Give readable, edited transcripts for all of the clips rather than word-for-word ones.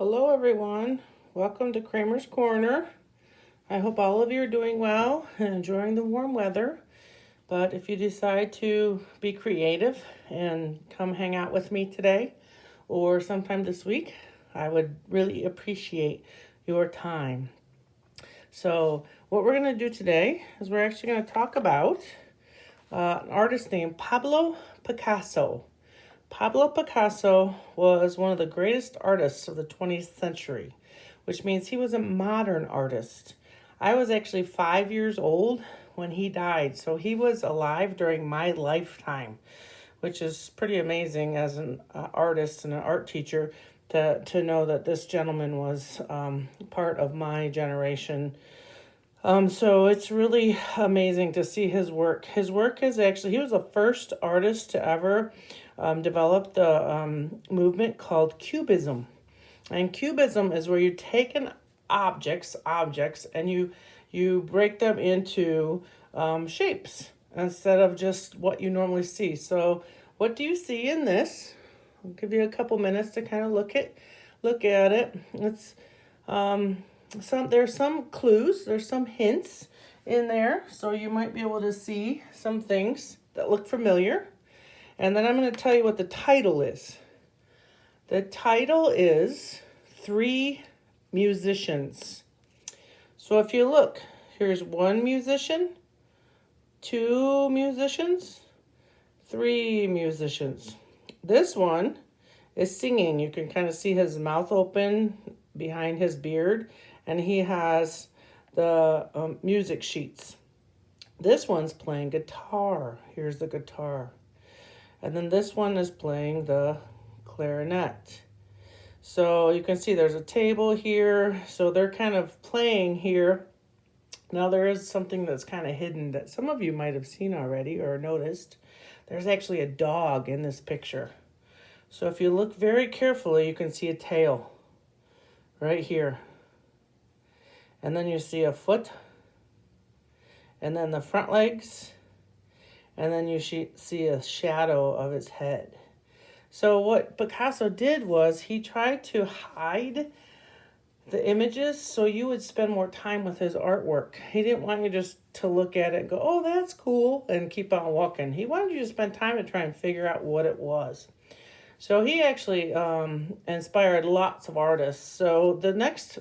Hello everyone, welcome to Kramer's Corner. I hope all of you are doing well and enjoying the warm weather. But if you decide to be creative and come hang out with me today or sometime this week, I would really appreciate your time. So what we're going to do today is we're actually going to talk about an artist named Pablo Picasso. Pablo Picasso was one of the greatest artists of the 20th century, which means he was a modern artist. I was actually 5 years old when he died, so he was alive during my lifetime, which is pretty amazing as an artist and an art teacher to know that this gentleman was part of my generation. So it's really amazing to see his work. His work is actually, he was the first artist to ever develop the movement called Cubism. And Cubism is where you take objects, and you break them into shapes instead of just what you normally see. So what do you see in this? I'll give you a couple minutes to kind of look at it. It's there's some clues, there's some hints in there, so you might be able to see some things that look familiar. And then I'm going to tell you what the title is. The title is Three Musicians. So if you look, here's one musician, two musicians, three musicians. This one is singing. You can kind of see his mouth open behind his beard, and he has the music sheets. This one's playing guitar. Here's the guitar. And then this one is playing the clarinet. So you can see there's a table here. So they're kind of playing here. Now there is something that's kind of hidden that some of you might have seen already or noticed. There's actually a dog in this picture. So if you look very carefully, you can see a tail right here. And then you see a foot. And then the front legs. And then you see a shadow of his head. So what Picasso did was he tried to hide the images so you would spend more time with his artwork. He didn't want you just to look at it and go, oh, that's cool, and keep on walking. He wanted you to spend time to try and figure out what it was. So he actually inspired lots of artists. So the next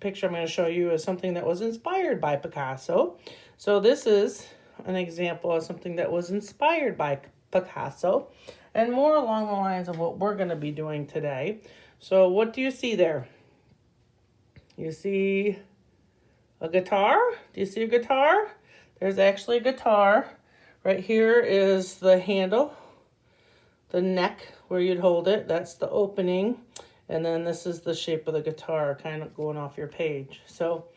picture I'm going to show you is something that was inspired by Picasso. So this is an example of something that was inspired by Picasso and more along the lines of what we're going to be doing today. So what do you see there? You see a guitar? Do you see a guitar? There's actually a guitar. Right here is the handle, the neck where you'd hold it. That's the opening. And then this is the shape of the guitar kind of going off your page. So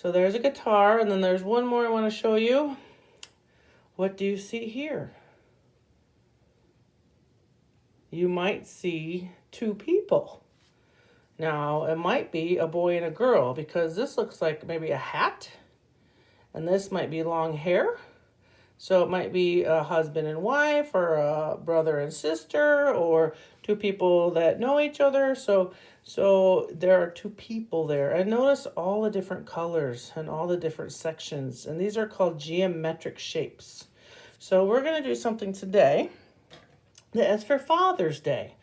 there's a guitar, and then there's one more I want to show you. What do you see here? You might see two people. Now, it might be a boy and a girl because this looks like maybe a hat, and this might be long hair. So it might be a husband and wife, or a brother and sister, or two people that know each other. So there are two people there. And notice all the different colors and all the different sections. And these are called geometric shapes. So we're going to do something today that's for Father's Day.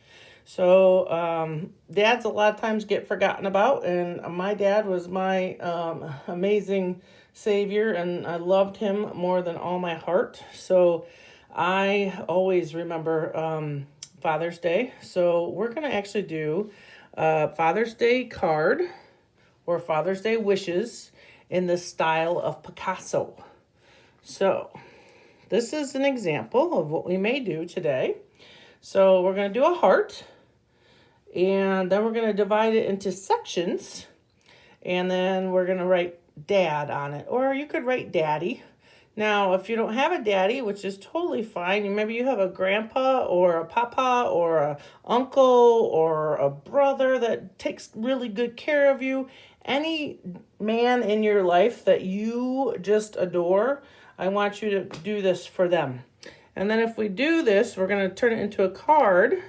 So dads a lot of times get forgotten about, and my dad was my amazing savior, and I loved him more than all my heart. So I always remember Father's Day. So we're going to actually do a Father's Day card or Father's Day wishes in the style of Picasso. So this is an example of what we may do today. So we're going to do a heart, and then we're going to divide it into sections, and then we're going to write dad on it, or you could write daddy. Now, if you don't have a daddy, which is totally fine, maybe you have a grandpa or a papa or a uncle or a brother that takes really good care of you, any man in your life that you just adore, I want you to do this for them. And then if we do this, we're going to turn it into a card,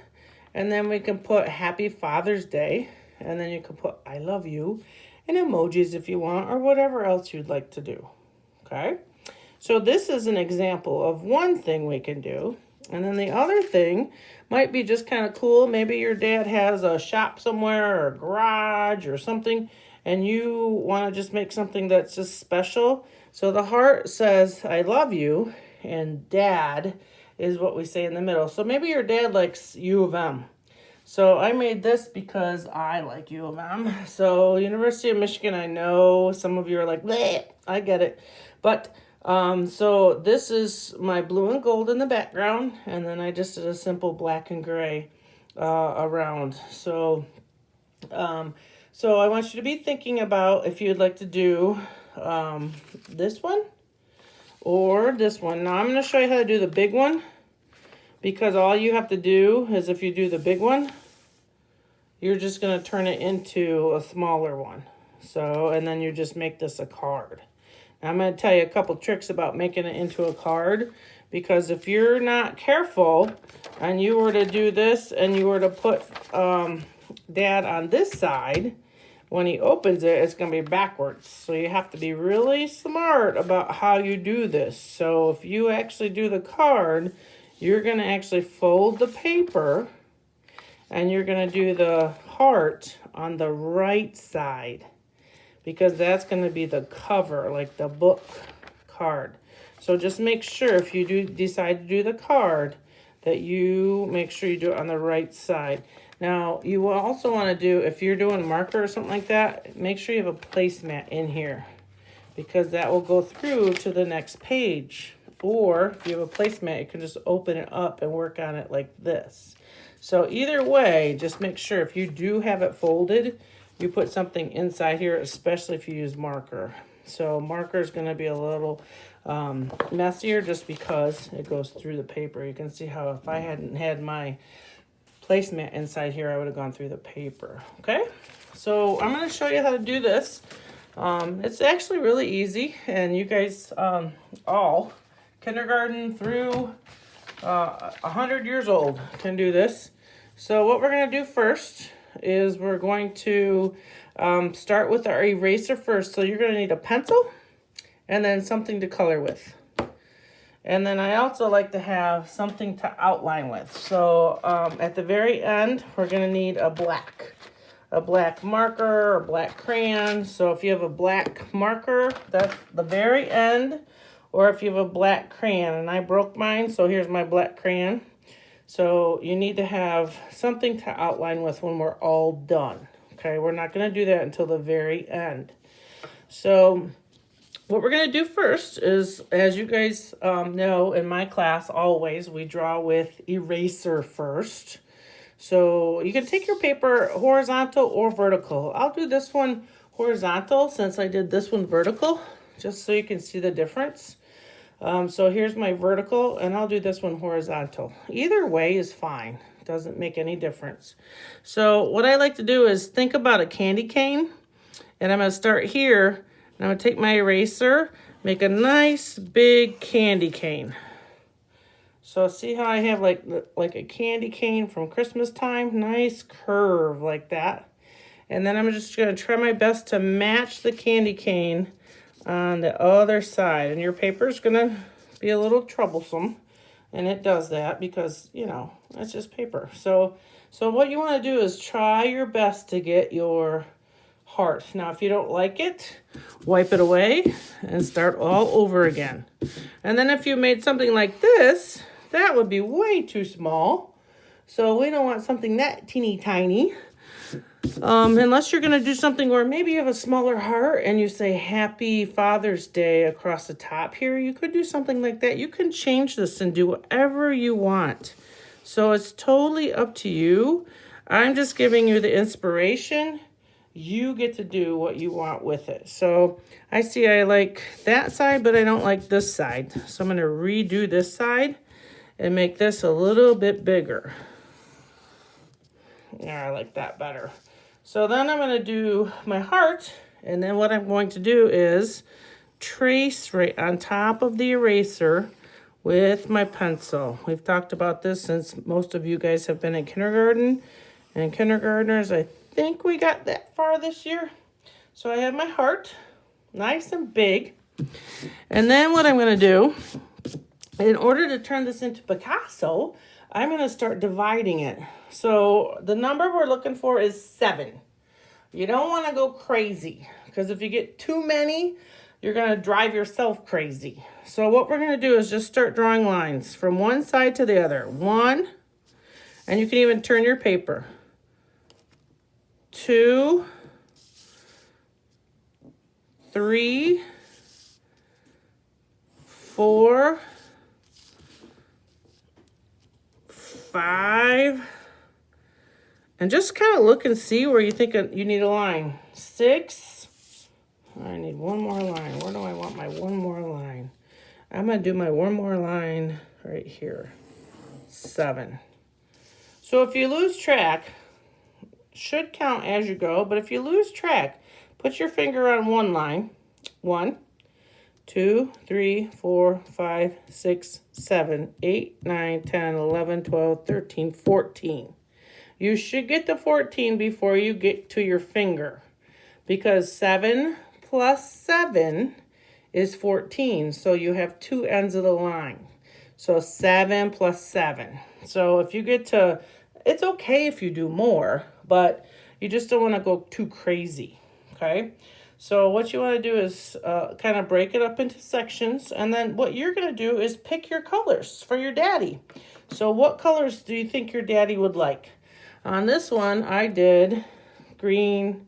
and then we can put Happy Father's Day and then you can put I love you and emojis if you want, or whatever else you'd like to do. Okay? So this is an example of one thing we can do. And then the other thing might be just kind of cool. Maybe your dad has a shop somewhere or a garage or something, and you want to just make something that's just special. So the heart says, I love you, and dad is what we say in the middle. So maybe your dad likes U of M. So I made this because I like U of M. So University of Michigan, I know some of you are like, bleh, I get it. But so this is my blue and gold in the background, and then I just did a simple black and gray around. So I want you to be thinking about if you'd like to do this one or this one. Now I'm going to show you how to do the big one, because all you have to do is if you do the big one, you're just going to turn it into a smaller one. So, and then you just make this a card. I'm going to tell you a couple tricks about making it into a card, because if you're not careful and you were to do this and you were to put dad on this side, when he opens it, it's going to be backwards. So you have to be really smart about how you do this. So if you actually do the card, you're going to actually fold the paper and you're going to do the heart on the right side, because that's going to be the cover, like the book card. So just make sure if you do decide to do the card that you make sure you do it on the right side. Now, you will also want to do, if you're doing marker or something like that, make sure you have a placemat in here, because that will go through to the next page. Or if you have a placemat, you can just open it up and work on it like this. So either way, just make sure if you do have it folded, you put something inside here, especially if you use marker. So marker is going to be a little messier just because it goes through the paper. You can see how if I hadn't had my placemat inside here, I would have gone through the paper. Okay, so I'm going to show you how to do this. It's actually really easy, and you guys all, kindergarten through 100 years old, can do this. So what we're going to do first is we're going to start with our eraser first. So you're going to need a pencil and then something to color with. And then I also like to have something to outline with. So at the very end, we're going to need a black marker or black crayon. So if you have a black marker, that's the very end. Or if you have a black crayon, and I broke mine, so here's my black crayon. So you need to have something to outline with when we're all done. Okay, we're not going to do that until the very end. So what we're going to do first is, as you guys know, in my class, always, we draw with eraser first. So you can take your paper horizontal or vertical. I'll do this one horizontal since I did this one vertical, just so you can see the difference. So here's my vertical, and I'll do this one horizontal. Either way is fine. Doesn't make any difference. So what I like to do is think about a candy cane, and I'm going to start here, and I'm going to take my eraser, make a nice big candy cane. So see how I have like a candy cane from Christmas time? Nice curve like that. And then I'm just going to try my best to match the candy cane on the other side. And your paper is going to be a little troublesome. And it does that because, you know, it's just paper. So what you want to do is try your best to get your heart. Now, if you don't like it, wipe it away and start all over again. And then if you made something like this, that would be way too small. So we don't want something that teeny tiny. Unless you're going to do something where maybe you have a smaller heart and you say Happy Father's Day across the top here. You could do something like that. You can change this and do whatever you want. So it's totally up to you. I'm just giving you the inspiration. You get to do what you want with it. So I see I like that side, but I don't like this side. So I'm going to redo this side and make this a little bit bigger. Yeah, I like that better. So then I'm going to do my heart, and then what I'm going to do is trace right on top of the eraser with my pencil. We've talked about this since most of you guys have been in kindergarten, and kindergartners, think we got that far this year. So I have my heart, nice and big. And then what I'm going to do, in order to turn this into Picasso, I'm going to start dividing it. So the number we're looking for is 7. You don't want to go crazy, because if you get too many, you're going to drive yourself crazy. So what we're going to do is just start drawing lines from one side to the other. 1, and you can even turn your paper. 2, 3, 4, 5, and just kind of look and see where you think you need a line. 6, I need one more line. Where do I want my one more line? I'm going to do my one more line right here. 7. So if you lose track, should count as you go, but if you lose track, put your finger on one line. 1, 2, 3, 4, 5, 6, 7, 8, 9, 10, 11, 12, 13, 14. You should get to 14 before you get to your finger, because 7 plus 7 is 14. So you have 2 ends of the line. So 7 plus 7. So if you get to, it's okay if you do more, but you just don't want to go too crazy, okay? So what you want to do is kind of break it up into sections, and then what you're going to do is pick your colors for your daddy. So what colors do you think your daddy would like? On this one, I did green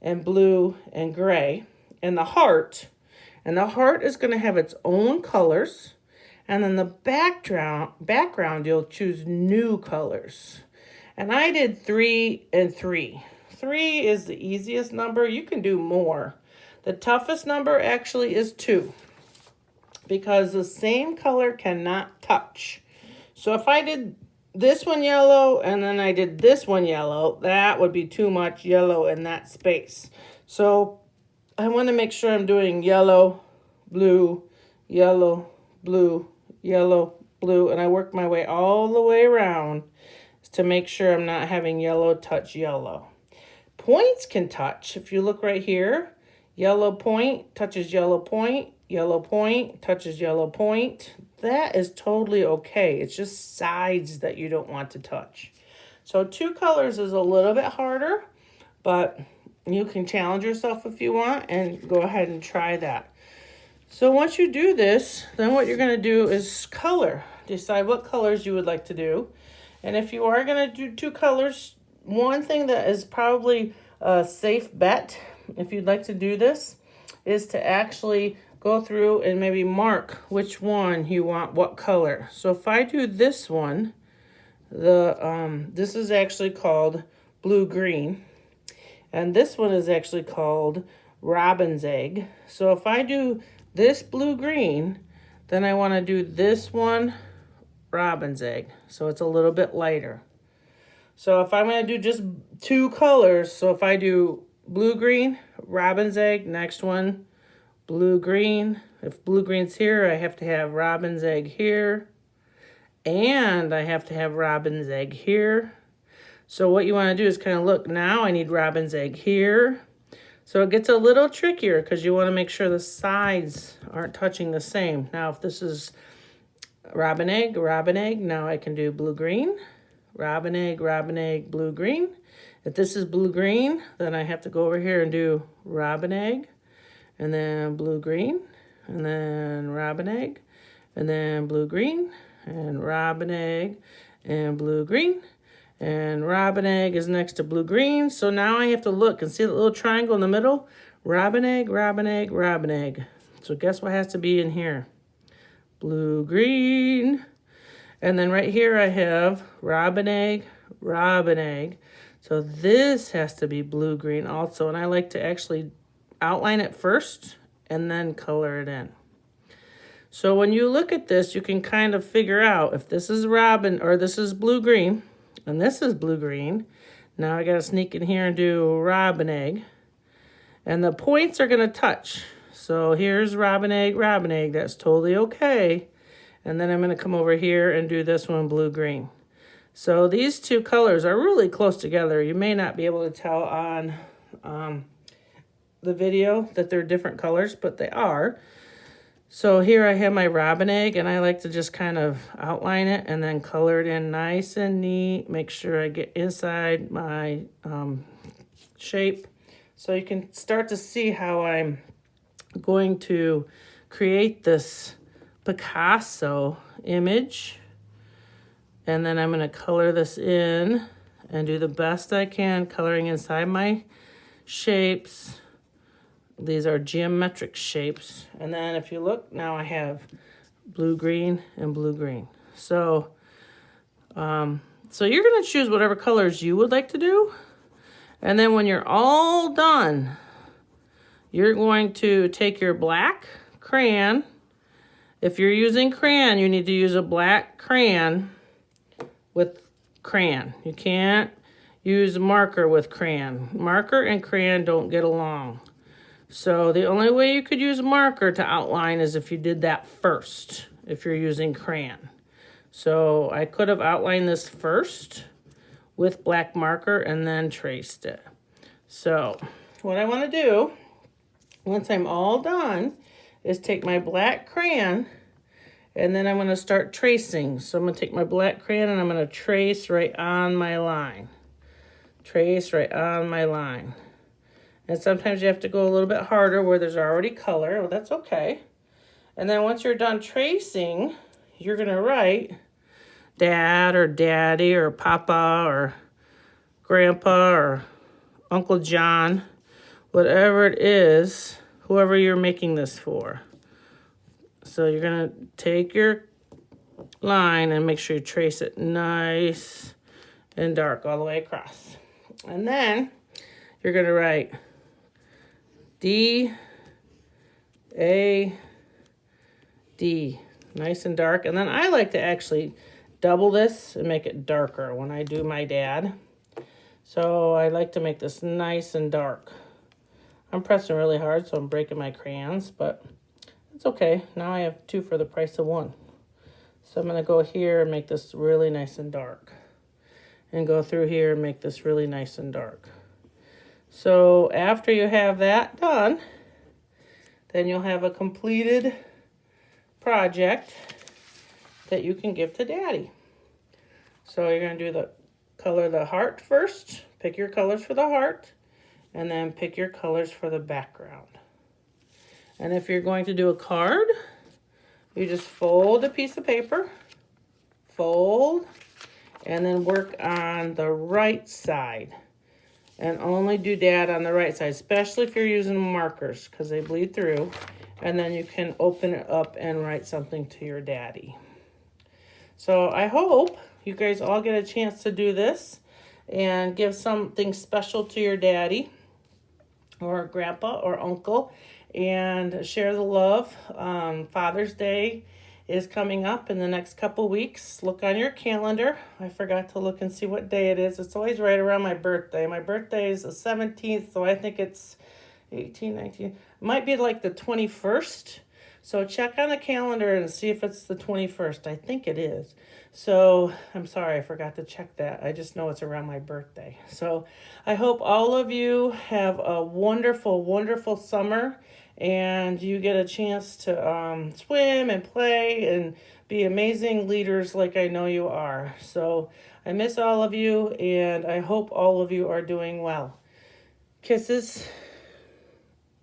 and blue and gray, and the heart is going to have its own colors, and then the background you'll choose new colors. And I did 3 and 3. 3 is the easiest number. You can do more. The toughest number actually is 2, because the same color cannot touch. So if I did this one yellow and then I did this one yellow, that would be too much yellow in that space. So I want to make sure I'm doing yellow, blue, yellow, blue, yellow, blue, and I work my way all the way around to make sure I'm not having yellow touch yellow. Points can touch. If you look right here, yellow point touches yellow point touches yellow point. That is totally okay. It's just sides that you don't want to touch. So 2 colors is a little bit harder, but you can challenge yourself if you want and go ahead and try that. So once you do this, then what you're going to do is color. Decide what colors you would like to do. And if you are going to do 2 colors, one thing that is probably a safe bet, if you'd like to do this, is to actually go through and maybe mark which one you want what color. So if I do this one, this is actually called blue-green, and this one is actually called robin's egg. So if I do this blue-green, then I want to do this one robin's egg, so it's a little bit lighter. So if I'm going to do just 2 colors, so if I do blue-green, robin's egg, next one, blue-green. If blue-green's here, I have to have robin's egg here, and I have to have robin's egg here. So what you want to do is kind of look, now I need robin's egg here. So it gets a little trickier because you want to make sure the sides aren't touching the same. Now if this is robin egg, now I can do blue-green, robin egg, blue-green. If this is blue-green, then I have to go over here and do robin egg, and then blue-green, and then robin egg, and then blue-green, and robin egg, and blue-green, and robin egg is next to blue-green. So now I have to look and see the little triangle in the middle, robin egg, robin egg, robin egg. So guess what has to be in here? Blue-green. And then right here I have robin egg, robin egg. So this has to be blue-green also, and I like to actually outline it first and then color it in. So when you look at this, you can kind of figure out if this is robin or this is blue-green and this is blue-green. Now I got to sneak in here and do robin egg, and the points are going to touch. So here's robin egg, that's totally okay. And then I'm going to come over here and do this one blue-green. So these two colors are really close together. You may not be able to tell on the video that they're different colors, but they are. So here I have my robin egg, and I like to just kind of outline it and then color it in nice and neat. Make sure I get inside my shape. So you can start to see how I'm going to create this Picasso image. And then I'm going to color this in and do the best I can coloring inside my shapes. These are geometric shapes. And then if you look, now I have blue, green, and blue, green. So, so you're going to choose whatever colors you would like to do. And then when you're all done, you're going to take your black crayon. If you're using crayon, you need to use a black crayon with crayon. You can't use marker with crayon. Marker and crayon don't get along. So the only way you could use marker to outline is if you did that first, if you're using crayon. So I could have outlined this first with black marker and then traced it. So what I want to do, once I'm all done, is take my black crayon and then I'm going to start tracing. So I'm going to take my black crayon and I'm going to trace right on my line. Trace right on my line. And sometimes you have to go a little bit harder where there's already color. Well, that's okay. And then once you're done tracing, you're going to write Dad or Daddy or Papa or Grandpa or Uncle John, whatever it is, whoever you're making this for. So you're going to take your line and make sure you trace it nice and dark all the way across. And then you're going to write D, A, D, nice and dark. And then I like to actually double this and make it darker when I do my dad. So I like to make this nice and dark. I'm pressing really hard, so I'm breaking my crayons, but it's okay. Now I have two for the price of one. So I'm going to go here and make this really nice and dark. And go through here and make this really nice and dark. So after you have that done, then you'll have a completed project that you can give to Daddy. So you're going to do the color the heart first. Pick your colors for the heart. And then pick your colors for the background. And if you're going to do a card, you just fold a piece of paper. Fold. And then work on the right side. And only do Dad on the right side, especially if you're using markers because they bleed through. And then you can open it up and write something to your daddy. So I hope you guys all get a chance to do this and give something special to your daddy or grandpa or uncle and share the love. Father's Day is coming up in the next couple weeks. Look on your calendar. I forgot to look and see what day it is. It's always right around my birthday. My birthday is the 17th, so I think it's 18, 19. It might be like the 21st. So check on the calendar and see if it's the 21st. I think it is. So I'm sorry, I forgot to check that. I just know it's around my birthday. So I hope all of you have a wonderful, wonderful summer. And you get a chance to swim and play and be amazing leaders like I know you are. So I miss all of you, and I hope all of you are doing well. Kisses,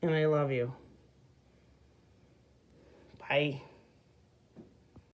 and I love you. Bye.